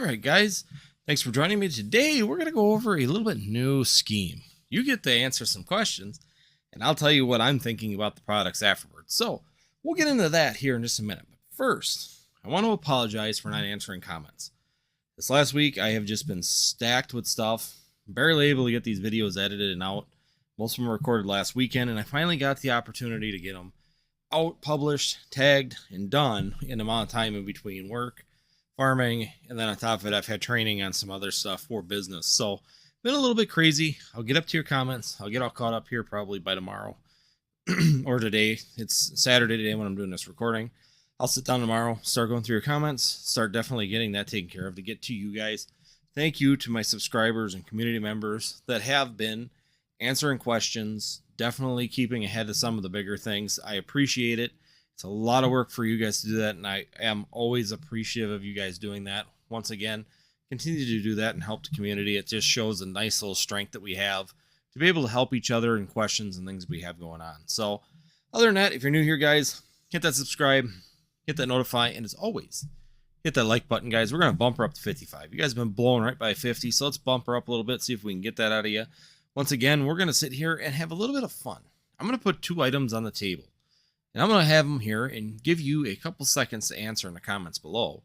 right, guys. Thanks for joining me. Today, we're going to go over a little bit new scheme. You get to answer some questions, and I'll tell you what I'm thinking about the products afterwards. So, we'll get into that here in just a minute. But first, I want to apologize for not answering comments. This last week, I have just been stacked with stuff. I'm barely able to get these videos edited and out. Most of them were recorded last weekend, and I finally got the opportunity to get them out, published, tagged, and done in an amount of time in between work, farming, and then on top of it, I've had training on some other stuff for business. So, been a little bit crazy. I'll get up to your comments. I'll get all caught up here probably by tomorrow or today. It's Saturday today when I'm doing this recording. I'll sit down tomorrow, start going through your comments, start definitely getting that taken care of to get to you guys. Thank you to my subscribers and community members that have been answering questions, definitely keeping ahead of some of the bigger things. I appreciate it. It's a lot of work for you guys to do that, and I am always appreciative of you guys doing that. Once again, continue to do that and help the community. It just shows a nice little strength that we have to be able to help each other in questions and things we have going on. So other than that, if you're new here, guys, hit that subscribe, hit that notify, and as always, hit that like button, guys. We're going to bump her up to 55. You guys have been blowing right by 50, so let's bump her up a little bit, see if we can get that out of you. Once again, we're going to sit here and have a little bit of fun. I'm going to put 2 items on the table, and I'm going to have them here and give you a couple seconds to answer in the comments below.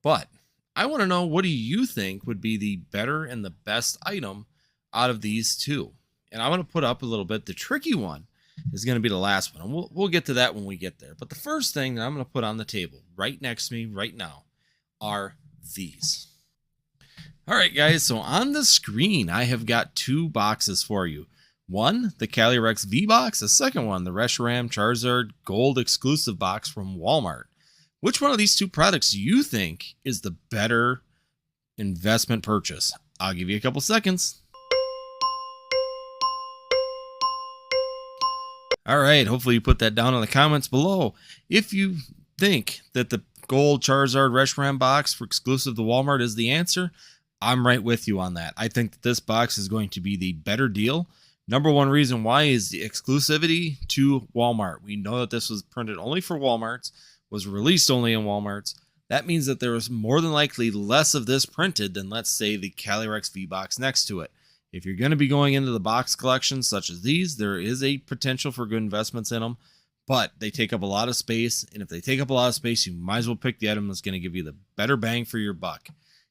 But I want to know, what do you think would be the better and the best item out of these 2? And I'm going to put up a little bit. The tricky one is going to be the last one, and we'll get to that when we get there. But the first thing that I'm going to put on the table right next to me right now are these. All right, guys, so on the screen, I have got 2 boxes for you. One, the Calyrex V box. The second one, the Reshiram Charizard Gold exclusive box from Walmart. Which one of these 2 products do you think is the better investment purchase? I'll give you a couple seconds. All right, hopefully you put that down in the comments below. If you think that the Gold Charizard Reshiram box for exclusive to Walmart is the answer, I'm right with you on that. I think that this box is going to be the better deal. Number one reason why is the exclusivity to Walmart. We know that this was printed only for Walmarts, was released only in Walmarts. That means that there was more than likely less of this printed than, let's say, the Calyrex V box next to it. If you're going to be going into the box collections such as these, there is a potential for good investments in them, but they take up a lot of space. And if they take up a lot of space, you might as well pick the item that's going to give you the better bang for your buck.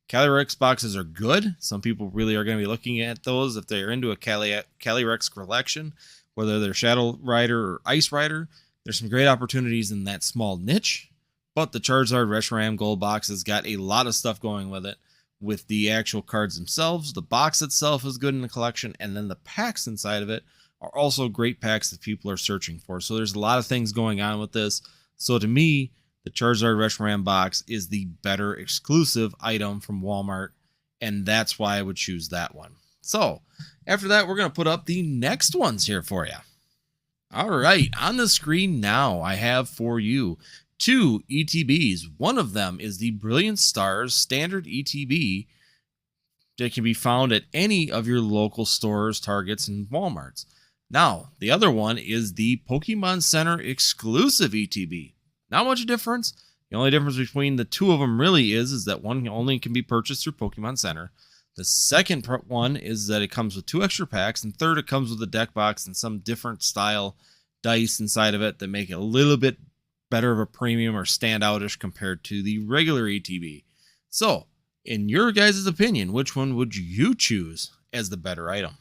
Calyrex boxes are good. Some people really are going to be looking at those if they're into a Calyrex collection, whether they're Shadow Rider or Ice Rider. There's some great opportunities in that small niche, but the Charizard Reshiram Gold box has got a lot of stuff going with it, with the actual cards themselves. The box itself is good in the collection, and then the packs inside of it are also great packs that people are searching for. So there's a lot of things going on with this. So to me, the Charizard Reshiram box is the better exclusive item from Walmart, and that's why I would choose that one. So after that, we're going to put up the next ones here for you. All right, on the screen now, I have for you 2 ETBs. One of them is the Brilliant Stars Standard ETB that can be found at any of your local stores, Targets, and Walmarts. Now, the other one is the Pokemon Center exclusive ETB. Not much difference. The only difference between the 2 of them really is that one only can be purchased through Pokemon Center. The second one is that it comes with 2 extra packs, and third, it comes with a deck box and some different style dice inside of it that make it a little bit better of a premium or standoutish compared to the regular ETB. So, in your guys' opinion, which one would you choose as the better item?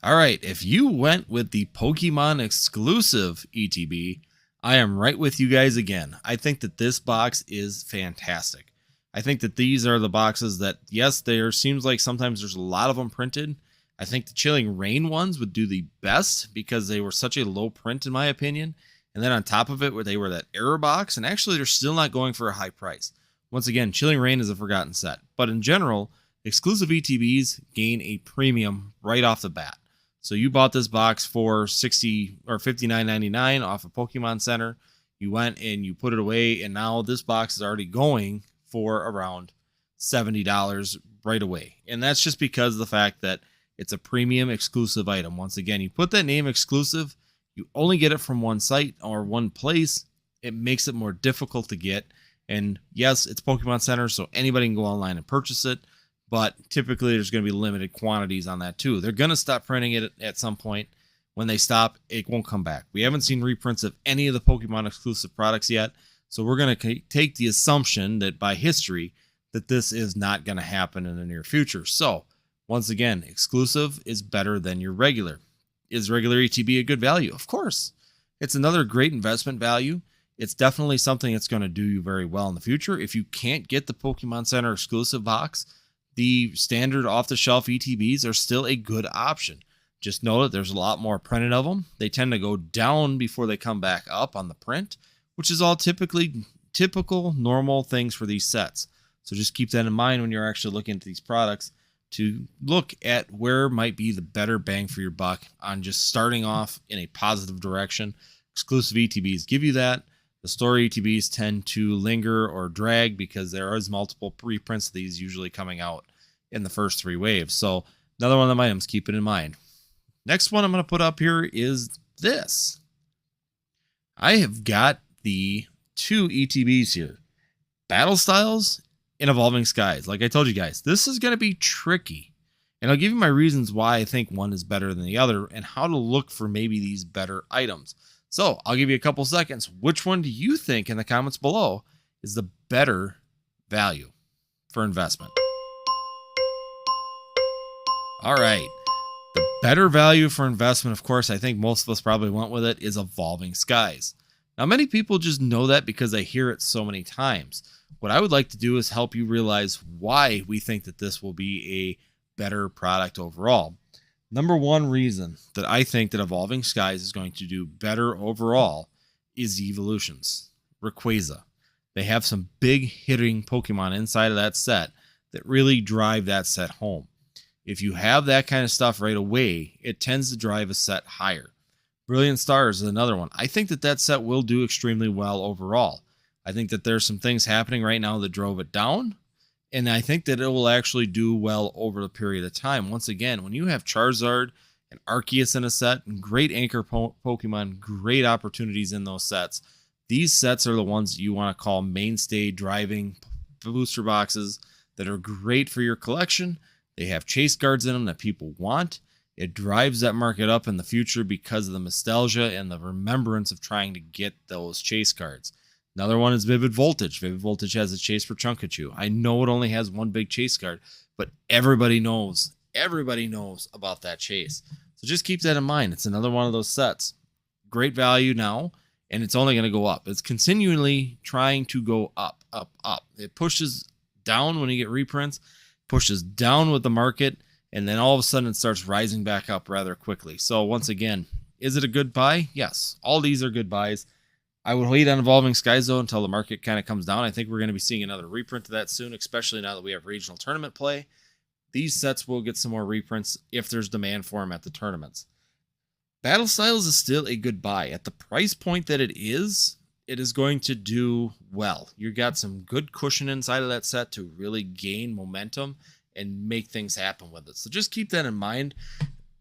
All right, if you went with the Pokemon exclusive ETB, I am right with you guys again. I think that this box is fantastic. I think that these are the boxes that, yes, there seems like sometimes there's a lot of them printed. I think the Chilling Rain ones would do the best because they were such a low print in my opinion. And then on top of it, where they were that error box, and actually they're still not going for a high price. Once again, Chilling Rain is a forgotten set. But in general, exclusive ETBs gain a premium right off the bat. So you bought this box for $60 or $59.99 off of Pokemon Center. You went and you put it away, and now this box is already going for around $70 right away. And that's just because of the fact that it's a premium exclusive item. Once again, you put that name exclusive, you only get it from one site or one place, It makes it more difficult to get. And yes, it's Pokemon Center, so anybody can go online and purchase it. But typically, there's going to be limited quantities on that too. They're going to stop printing it at some point. When they stop, it won't come back. We haven't seen reprints of any of the Pokemon exclusive products yet. So we're going to take the assumption that by history, that this is not going to happen in the near future. So once again, exclusive is better than your regular. Is regular ETB a good value? Of course. It's another great investment value. It's definitely something that's going to do you very well in the future. If you can't get the Pokemon Center exclusive box, the standard off-the-shelf ETBs are still a good option. Just know that there's a lot more printed of them. They tend to go down before they come back up on the print, which is all typical, normal things for these sets. So just keep that in mind when you're actually looking at these products, to look at where might be the better bang for your buck on just starting off in a positive direction. Exclusive ETBs give you that. The store ETBs tend to linger or drag because there is multiple reprints of these usually coming out in the first 3 waves. So another one of them items, keep it in mind. Next one I'm going to put up here is this. I have got the 2 ETBs here. Battle Styles and Evolving Skies. Like I told you guys, this is going to be tricky. And I'll give you my reasons why I think one is better than the other and how to look for maybe these better items. So I'll give you a couple seconds. Which one do you think in the comments below is the better value for investment? All right. The better value for investment, of course, I think most of us probably went with it, is Evolving Skies. Now, many people just know that because they hear it so many times. What I would like to do is help you realize why we think that this will be a better product overall. Number one reason that I think that Evolving Skies is going to do better overall is the evolutions. Rayquaza. They have some big hitting Pokemon inside of that set that really drive that set home. If you have that kind of stuff right away, it tends to drive a set higher. Brilliant Stars is another one. I think that set will do extremely well overall. I think that there's some things happening right now that drove it down, and I think that it will actually do well over the period of time. Once again, when you have Charizard and Arceus in a set, and great anchor Pokemon, great opportunities in those sets, these sets are the ones that you want to call mainstay driving booster boxes that are great for your collection. They have chase cards in them that people want. It drives that market up in the future because of the nostalgia and the remembrance of trying to get those chase cards. Another one is Vivid Voltage. Vivid Voltage has a chase for Chunkachu. I know it only has one big chase card, but everybody knows about that chase. So just keep that in mind. It's another one of those sets. Great value now, and it's only going to go up. It's continually trying to go up, up, up. It pushes down when you get reprints, pushes down with the market, and then all of a sudden it starts rising back up rather quickly. So once again, is it a good buy? Yes. All these are good buys. I would wait on Evolving Skies, though, until the market kind of comes down. I think we're going to be seeing another reprint of that soon, especially now that we have regional tournament play. These sets will get some more reprints if there's demand for them at the tournaments. Battle Styles is still a good buy. At the price point that it is going to do well. You got some good cushion inside of that set to really gain momentum and make things happen with it. So just keep that in mind.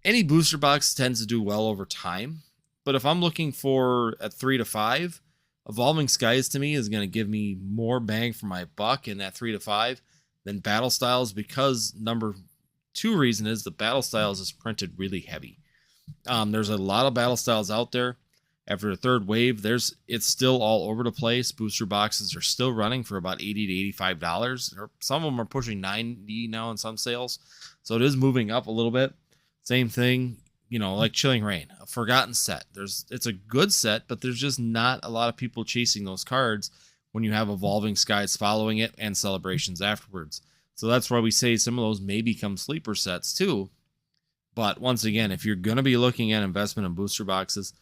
Any booster box tends to do well over time. But if I'm looking for a 3 to 5, Evolving Skies to me is going to give me more bang for my buck in that 3 to 5 than Battle Styles, because number 2 reason is the Battle Styles is printed really heavy. There's a lot of Battle Styles out there. After the 3rd wave, it's still all over the place. Booster boxes are still running for about $80 to $85. Some of them are pushing $90 now in some sales. So it is moving up a little bit. Same thing, like Chilling Reign, a forgotten set. It's a good set, but there's just not a lot of people chasing those cards when you have Evolving Skies following it and celebrations afterwards. So that's why we say some of those may become sleeper sets too. But once again, if you're going to be looking at investment in booster boxes,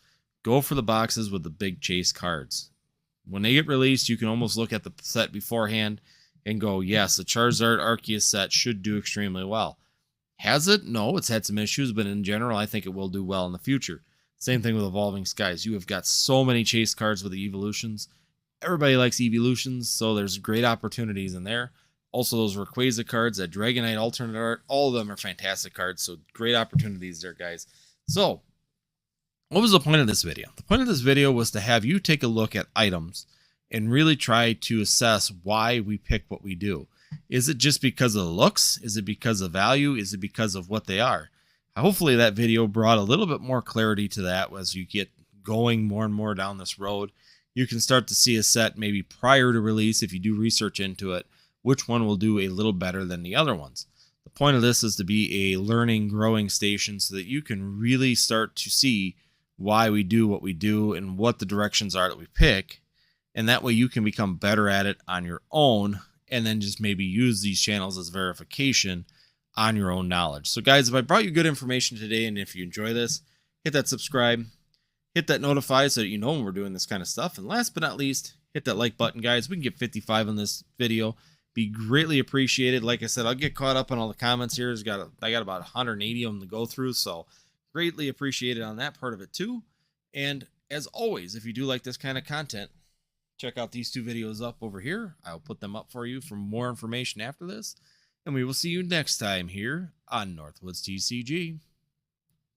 go for the boxes with the big chase cards. When they get released, you can almost look at the set beforehand and go, yes, the Charizard Arceus set should do extremely well. Has it? No, it's had some issues, but in general, I think it will do well in the future. Same thing with Evolving Skies. You have got so many chase cards with the evolutions. Everybody likes evolutions, so there's great opportunities in there. Also, those Rayquaza cards, that Dragonite alternate art, all of them are fantastic cards, so great opportunities there, guys. So, What was the point of this video? The point of this video was to have you take a look at items and really try to assess why we pick what we do. Is it just because of the looks? Is it because of value? Is it because of what they are? Hopefully that video brought a little bit more clarity to that. As you get going more and more down this road, you can start to see a set maybe prior to release, if you do research into it, which one will do a little better than the other ones. The point of this is to be a learning, growing station so that you can really start to see why we do what we do and what the directions are that we pick. And that way you can become better at it on your own, and then just maybe use these channels as verification on your own knowledge. So guys, if I brought you good information today, and if you enjoy this, hit that subscribe, hit that notify so that you know when we're doing this kind of stuff. And last but not least, hit that like button, guys. We can get 55 on this video. Be greatly appreciated. Like I said, I'll get caught up on all the comments here. I got about 180 of them to go through, so greatly appreciated on that part of it too. And as always, if you do like this kind of content, check out these two videos up over here. I'll put them up for you for more information after this. And we will see you next time here on Northwoods TCG.